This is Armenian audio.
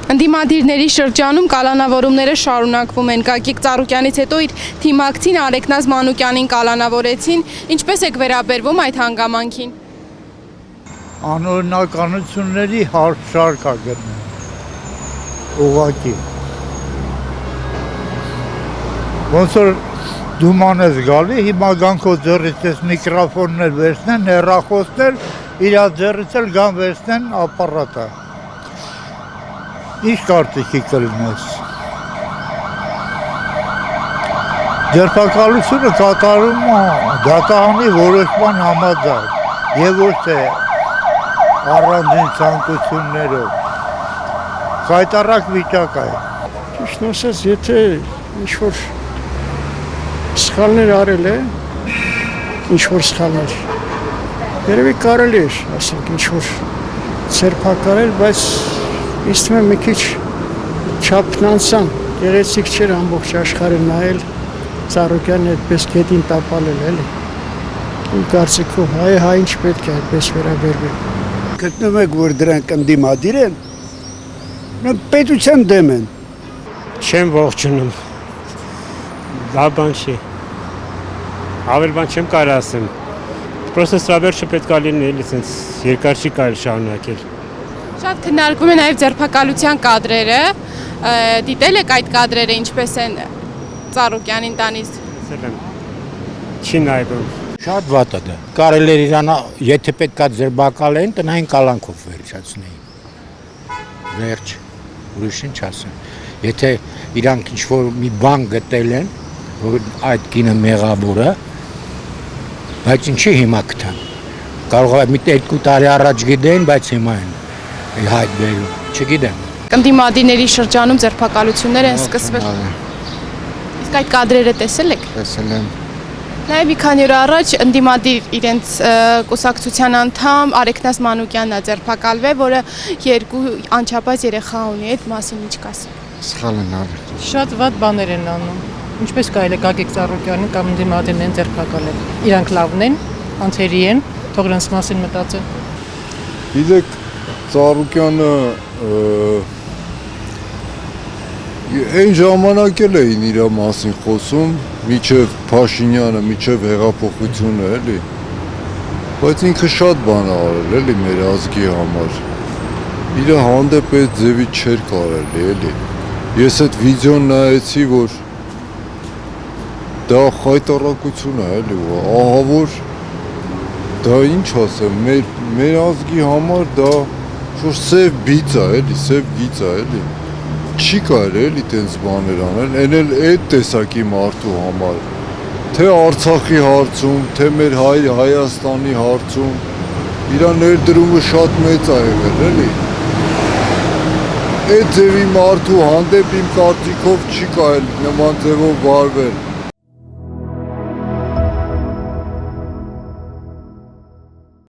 Ընդդիմադիրների շրջանում կալանավորումները շարունակվում են։ Գագիկ Ծառուկյանից հետո իր թիմակցին Արեգնազ Մանուկյանին կալանավորեցին։ Ինչպես եք վերաբերվում այդ հանգամանքին։ Անօրինականությունների շարք է գտնում։ Ուղղակի։ Ոնց որ դուման ես գալի, հիմա գան քո ձեռից ես միկրոֆոններ վերցնեն, հեռախոսներ, իր ձեռից էլ գան վերցնեն ապարատը։ Ինչ կարծիքի կլինես։ Ձերբակալությունը կատարում է դատարանի որոշման համաձայն եւ ոչ թե առանձին ցանկություններով։ Խայտարակ վիճակ է։ Ճիշտ ասած, եթե ինչ-որ սխալներ արել է, ինչ-որ սխալներ, երևի կարելի է, ասենք, ինչ-որ ձերբակալել, բայց ինձ թվում է մի քիչ չափն անցան, գեղեցիկ չէր ամբողջ աշխարհը նայել, Ծառուկյանն այդպես գետին տապալել, էլի։ Իմ կարծիքով հայ ինչ պետք է այդպես վերաբերվել։ Գտնում եք, որ դրանք ընդդիմադիր են, պետության դեմ են։ Չեմ ողջունում, դա բան չի, ավել բան չեմ կարող ասեմ, պրոստը սրա վերջը պետք է լինի, էլի սենց երկար չի կարելի շարունակել։ Շատ քննարկվում է նաև ձերբակալության կադրերը, դիտել եք այդ կադրերը ինչպես են Ծառուկյանին տանից։ Չի նայվում։ Շատ վատ է դա։ Կարելի է իրան, եթե պետք է ձերբակալեն, տնային կալանքով վերջացնեին։ Վերջ, ուրիշ ինչ ասեմ։ Եթե իրանք ինչ-որ մի բան գտել են, որ այդ կինը մեղավոր է, բայց ինչի հիմա գտան։ Կարող է մի 2 տարի առաջ գիտեն, բայց հիմա են հայտ բերում, չգիտեմ։ Ընդդիմադիրների շրջանում ձերբակալություններ են սկսվել։ Իսկ այդ կադրերը տեսել եք։ Տեսել եմ։ Նաև մի քանի օր առաջ ընդդիմադիր իրենց կուսակցության անդամ Արեգնազ Մանուկյանն է ձերբակալվել, որը 2 անչափահաս երեխա ունի, այդ մասին ինչ կասեք։ Սխալ են արել։ Շատ վատ բաներ են անում։ Ինչպես կարելի է Գագիկ Ծառուկյանին կամ ընդդիմադիրներին ձերբակալել։ Իրանք լավն են, անթերի են, թող նրանց մասին մտածեն։ Գիտեք, Ծառուկյանը այն ժամանակ էլ էին իր մասին խոսում, միջև Փաշինյանը, միջև հեղափոխությունը, էլի։ Բայց ինքը շատ բան արել, էլի, մեր ազգի համար։ Իր հանդեպ այդ ձևի չէր կարելի, էլի։ Ես այդ վիդեոն նայեցի, որ դա խայտառակություն է, էլի, ահավոր դա ինչ ասեմ, մեր ազգի համար դա որ սև բիծ է, էլի, սև գիծ է, էլի, չի կարելի էլի տենց բաներ անել, են էլ այդ տեսակի մարդու համար, թե Արցախի հարցում, թե մեր Հայաստանի հարցում, իրա ներդրումը շատ մեծ է եղել, էլի, այդ ձևի մարդու հանդեպ իմ կարծիքով չի կարելի նման ձևով վարվել,